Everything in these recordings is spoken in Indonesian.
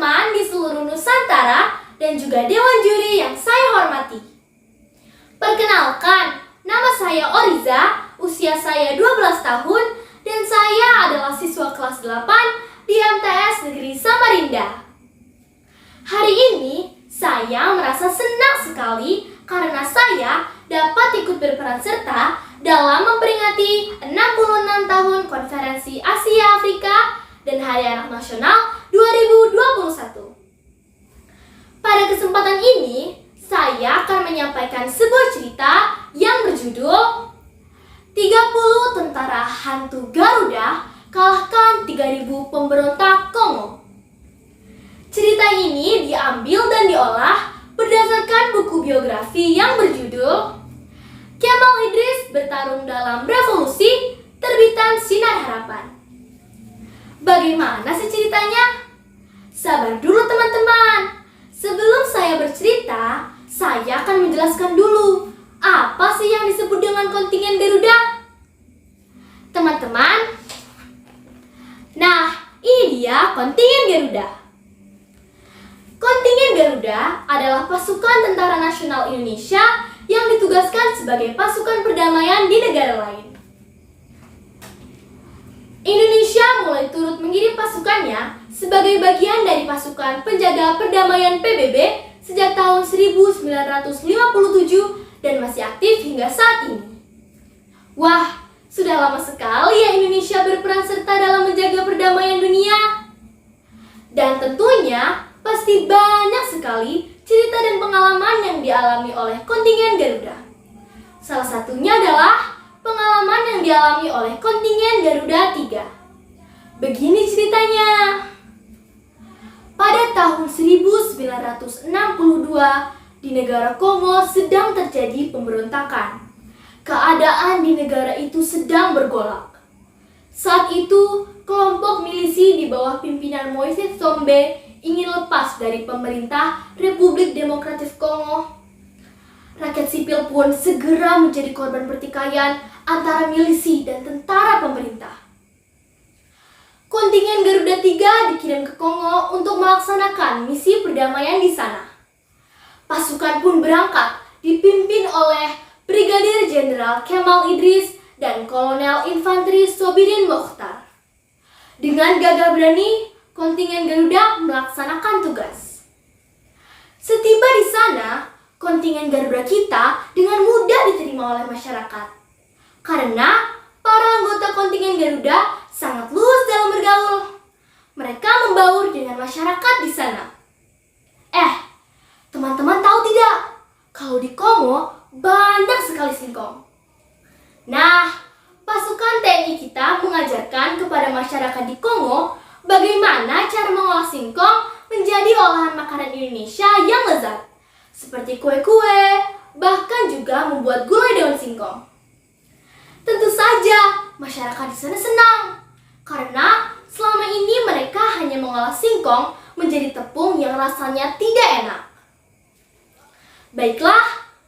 teman-teman di seluruh Nusantara dan juga Dewan Juri yang saya hormati. Perkenalkan, nama saya Oriza, usia saya 12 tahun, dan saya adalah siswa kelas 8 di MTS Negeri Samarinda. Hari ini, saya merasa senang sekali karena saya dapat ikut berperan serta dalam memperingati 66 tahun Konferensi Asia Afrika dan Hari Anak Nasional 2021. Pada kesempatan ini, saya akan menyampaikan sebuah cerita yang berjudul 30 Tentara Hantu Garuda Kalahkan 3.000 Pemberontak Kongo. Cerita ini diambil dan diolah berdasarkan buku biografi yang berjudul Kemal Idris Bertarung Dalam Revolusi, terbitan Sinar Harapan. Bagaimana sih ceritanya? Sabar dulu teman-teman. Sebelum saya bercerita, saya akan menjelaskan dulu apa sih yang disebut dengan kontingen Garuda. Teman-teman, nah ini dia kontingen Garuda. Kontingen Garuda adalah pasukan tentara nasional Indonesia yang ditugaskan sebagai pasukan perdamaian di negara lain. Indonesia mulai turut mengirim pasukannya sebagai bagian dari pasukan penjaga perdamaian PBB sejak tahun 1957 dan masih aktif hingga saat ini. Wah, sudah lama sekali ya Indonesia berperan serta dalam menjaga perdamaian dunia. Dan tentunya pasti banyak sekali cerita dan pengalaman yang dialami oleh kontingen Garuda. Salah satunya adalah pengalaman yang dialami oleh kontingen Garuda 3. Begini ceritanya. Pada tahun 1962, di negara Kongo sedang terjadi pemberontakan. Keadaan di negara itu sedang bergolak. Saat itu, kelompok milisi di bawah pimpinan Moise Tsombe ingin lepas dari pemerintah Republik Demokratis Kongo. Rakyat sipil pun segera menjadi korban pertikaian antara milisi dan tentara pemerintah. Kontingen Garuda 3 dikirim ke Kongo untuk melaksanakan misi perdamaian di sana. Pasukan pun berangkat dipimpin oleh Brigadir Jenderal Kemal Idris dan Kolonel Infanteri Sobidin Mokhtar. Dengan gagah berani, kontingen Garuda melaksanakan tugas. Setiba di sana, kontingen Garuda kita dengan mudah diterima oleh masyarakat. Karena para anggota kontingen Garuda sangat luas dalam bergaul. Mereka membaur dengan masyarakat di sana. Teman-teman tahu tidak? Kalau di Kongo banyak sekali singkong. Nah, pasukan TNI kita mengajarkan kepada masyarakat di Kongo bagaimana cara mengolah singkong menjadi olahan makanan Indonesia yang lezat, seperti kue-kue, bahkan juga membuat gulai daun singkong. Tentu saja, masyarakat di sana senang, karena selama ini mereka hanya mengolah singkong menjadi tepung yang rasanya tidak enak. Baiklah,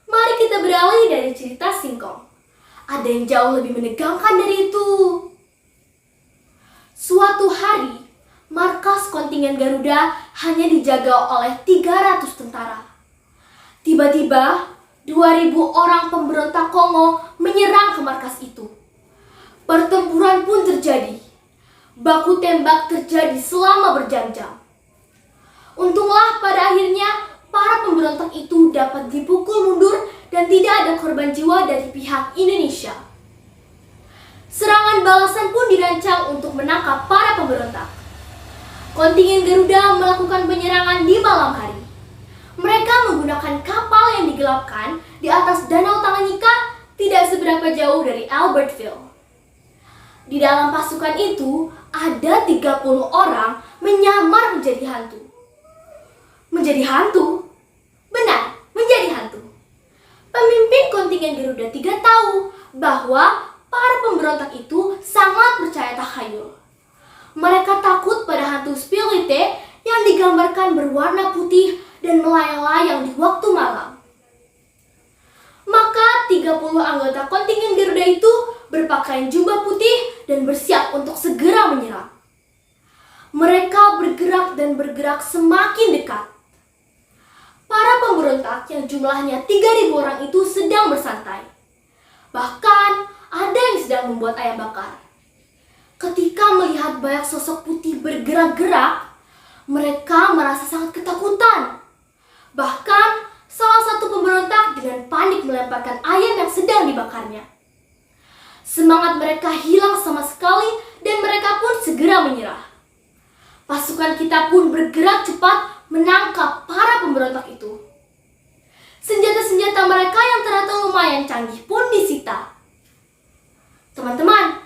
mari kita beralih dari cerita singkong. Ada yang jauh lebih menegangkan dari itu. Suatu hari, markas kontingen Garuda hanya dijaga oleh 300 tentara. Tiba-tiba, 2.000 orang pemberontak Kongo menyerang ke markas itu. Pertempuran pun terjadi. Baku tembak terjadi selama berjam-jam. Untunglah pada akhirnya para pemberontak itu dapat dipukul mundur dan tidak ada korban jiwa dari pihak Indonesia. Serangan balasan pun dirancang untuk menangkap para pemberontak. Kontingen Garuda melakukan penyerangan di malam hari. Mereka menggunakan kapal yang digelapkan di atas Danau Tanganyika tidak seberapa jauh dari Albertville. Di dalam pasukan itu ada 30 orang menyamar menjadi hantu. Menjadi hantu? Benar, menjadi hantu. Pemimpin kontingen Garuda 3 tahu bahwa para pemberontak itu sangat percaya takhayul. Mereka takut pada hantu spirite yang digambarkan berwarna putih dan melayang-layang di waktu malam. Maka 30 anggota kontingen Garuda itu berpakaian jubah putih dan bersiap untuk segera menyerang. mereka bergerak dan bergerak semakin dekat. Para pemberontak yang jumlahnya 3.000 orang itu sedang bersantai. Bahkan ada yang sedang membuat ayam bakar. Ketika melihat banyak sosok putih bergerak-gerak, mereka merasa sangat ketakutan. Bahkan salah satu pemberontak dengan panik melemparkan ayam yang sedang dibakarnya. Semangat mereka hilang sama sekali dan mereka pun segera menyerah. Pasukan kita pun bergerak cepat menangkap para pemberontak itu. Senjata-senjata mereka yang ternyata lumayan canggih pun disita. Teman-teman,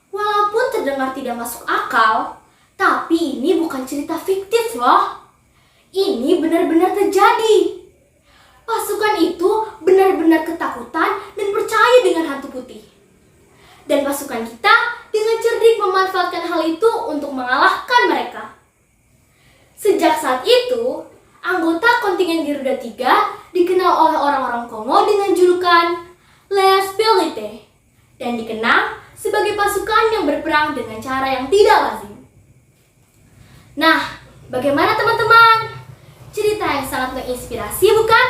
walaupun terdengar tidak masuk akal, tapi ini bukan cerita fiktif loh. Ini benar-benar terjadi. Pasukan itu benar-benar ketakutan dan percaya dengan hantu putih. Dan pasukan kita dengan cerdik memanfaatkan hal itu untuk mengalahkan mereka. Sejak saat itu, anggota kontingen Garuda 3 dikenal oleh orang-orang Kongo dengan julukan Les Piolites dan dikenal sebagai pasukan yang berperang dengan cara yang tidak lazim. Nah, bagaimana teman-teman? Cerita yang sangat menginspirasi bukan?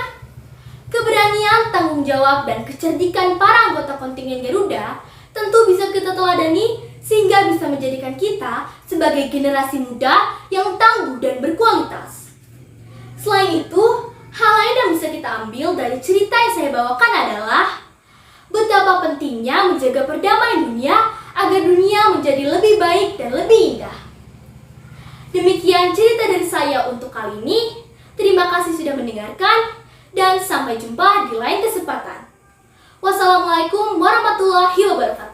Keberanian, tanggung jawab, dan kecerdikan para anggota kontingen Garuda tentu bisa kita teladani sehingga bisa menjadikan kita sebagai generasi muda yang tangguh dan berkualitas. Selain itu, hal lain yang bisa kita ambil dari cerita yang saya bawakan adalah betapa pentingnya menjaga perdamaian dunia agar dunia menjadi lebih baik dan lebih indah. Demikian cerita dari saya untuk kali ini. Terima kasih sudah mendengarkan dan sampai jumpa di lain kesempatan. Wassalamualaikum warahmatullahi wabarakatuh.